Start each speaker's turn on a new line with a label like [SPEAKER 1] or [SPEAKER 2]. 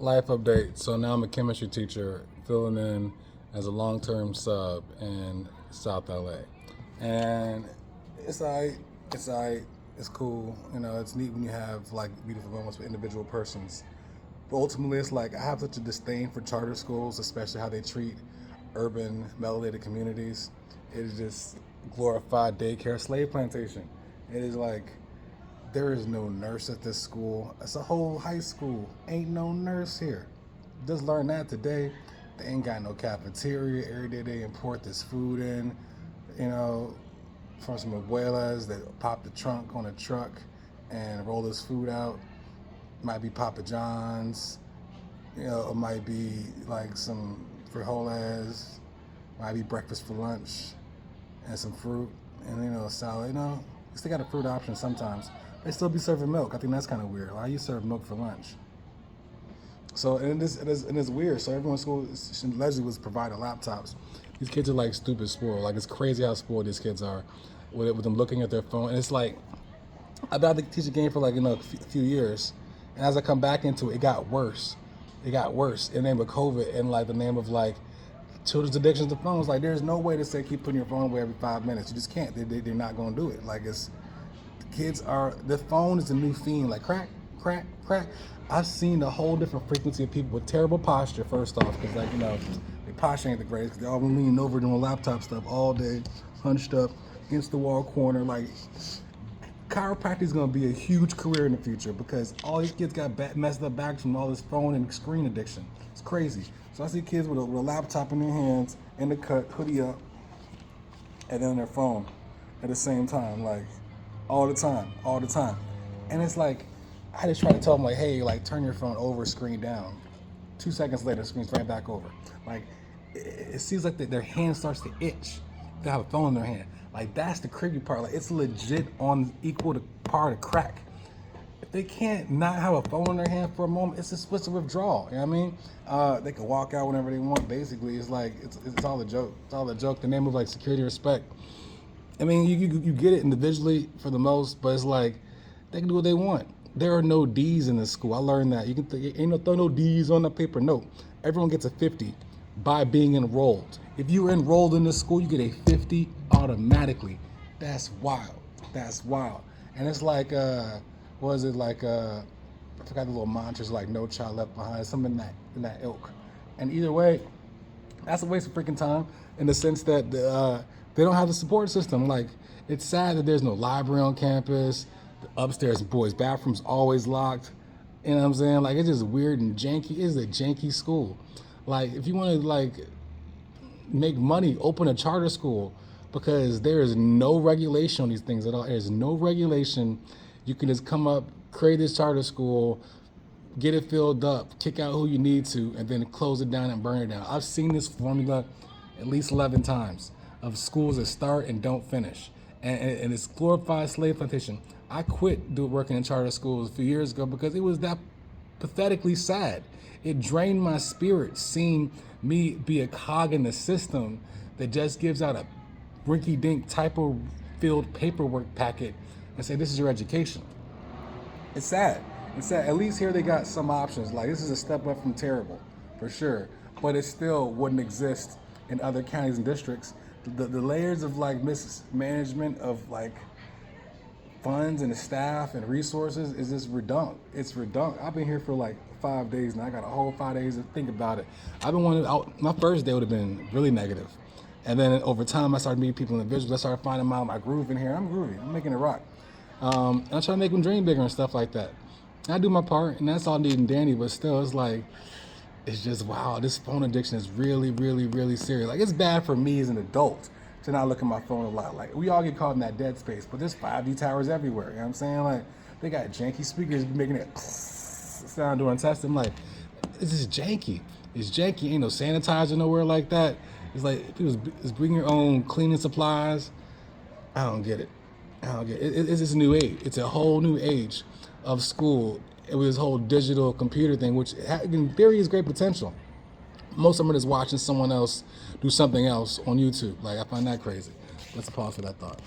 [SPEAKER 1] Life update. So now I'm a chemistry teacher filling in as a long-term sub in South LA. And it's alright, it's alright, it's cool. You know, it's neat when you have like beautiful moments with individual persons. But ultimately it's like I have such a disdain for charter schools, especially how they treat urban, melanated communities. It is just glorified daycare slave plantation. It is like there is no nurse at this school. It's a whole high school. Ain't no nurse here. Just learned that today. They ain't got no cafeteria. Every day they import this food in, you know, from some abuelas that pop the trunk on a truck and roll this food out. Might be Papa John's, you know, it might be like some frijoles, might be breakfast for lunch and some fruit and, you know, a salad, you know. At least they got a fruit option sometimes. They still be serving milk. I think that's kind of weird. Why you serve milk for lunch? So, and it's weird. So everyone's school allegedly was provided laptops. These kids are like stupid spoiled. Like it's crazy how spoiled these kids are with them looking at their phone. And it's like, I've been at the teacher game for like, you know, a few years. And as I come back into it, it got worse. It got worse in the name of COVID and like the name of like children's addictions to phones. Like there's no way to say keep putting your phone away every 5 minutes. You just can't. They're not going to do it. Like it's, kids are, the phone is the new fiend, like crack, crack, crack. I've seen a whole different frequency of people with terrible posture, first off, because like, you know, their posture ain't the greatest, because they're all leaning over doing laptop stuff all day, hunched up, against the wall corner. Like, chiropractic is going to be a huge career in the future, because all these kids got messed up backs from all this phone and screen addiction. It's crazy. So I see kids with a laptop in their hands, in the cut, hoodie up, and then on their phone at the same time, like, all the time. And it's like, I just try to tell them like, hey, like turn your phone over, screen down. 2 seconds later, screen's right back over. Like, it seems like their hand starts to itch. They have a phone in their hand. Like that's the creepy part. Like it's legit on equal to par to crack. If they can't not have a phone in their hand for a moment, it's a switch of withdrawal. You know what I mean? They can walk out whenever they want. Basically, it's like it's all a joke. It's all a joke. The name of like security, respect. I mean, you get it individually for the most, but it's like they can do what they want. There are no D's in this school. I learned that. You can ain't no throw no D's on the paper. No, everyone gets a 50 by being enrolled. If you're enrolled in this school, you get a 50 automatically. That's wild. That's wild. And it's like, what is it like? I forgot the little mantras like "No Child Left Behind," something in that ilk. And either way, that's a waste of freaking time in the sense that they don't have the support system. Like, it's sad that there's no library on campus. The upstairs boys' bathrooms always locked. You know what I'm saying? Like, it's just weird and janky. It's a janky school. Like, if you want to like make money, open a charter school, because there is no regulation on these things at all. There's no regulation. You can just come up, create this charter school, get it filled up, kick out who you need to, and then close it down and burn it down. I've seen this formula at least 11 times of schools that start and don't finish. And it's glorified slave plantation. I quit working in charter schools a few years ago because it was that pathetically sad. It drained my spirit seeing me be a cog in the system that just gives out a rinky-dink typo-filled paperwork packet and say, this is your education. It's sad. It's sad. At least here they got some options. Like, this is a step up from terrible, for sure. But it still wouldn't exist in other counties and districts. The layers of like mismanagement of like funds and the staff and resources is just redundant. It's redundant. I've been here for like 5 days and I got a whole 5 days to think about it. I've been wanting out. My first day would have been really negative. And then over time, I started meeting people individually. I started finding my groove in here. I'm groovy. I'm making it rock. And I try to make them dream bigger and stuff like that. I do my part, and that's all neat and dandy, but still, it's like, it's just, wow, this phone addiction is really, really, really serious. Like, it's bad for me as an adult to not look at my phone a lot. Like, we all get caught in that dead space, but there's 5G towers everywhere, you know what I'm saying? Like, they got janky speakers making it sound during testing. I'm like, it's just janky. It's janky. Ain't no sanitizer nowhere like that. It's like, people just bring your own cleaning supplies. I don't get it. It's this new age. It's a whole new age of school with this whole digital computer thing, which in theory has great potential. Most of them are just watching someone else do something else on YouTube. Like, I find that crazy. Let's pause for that thought.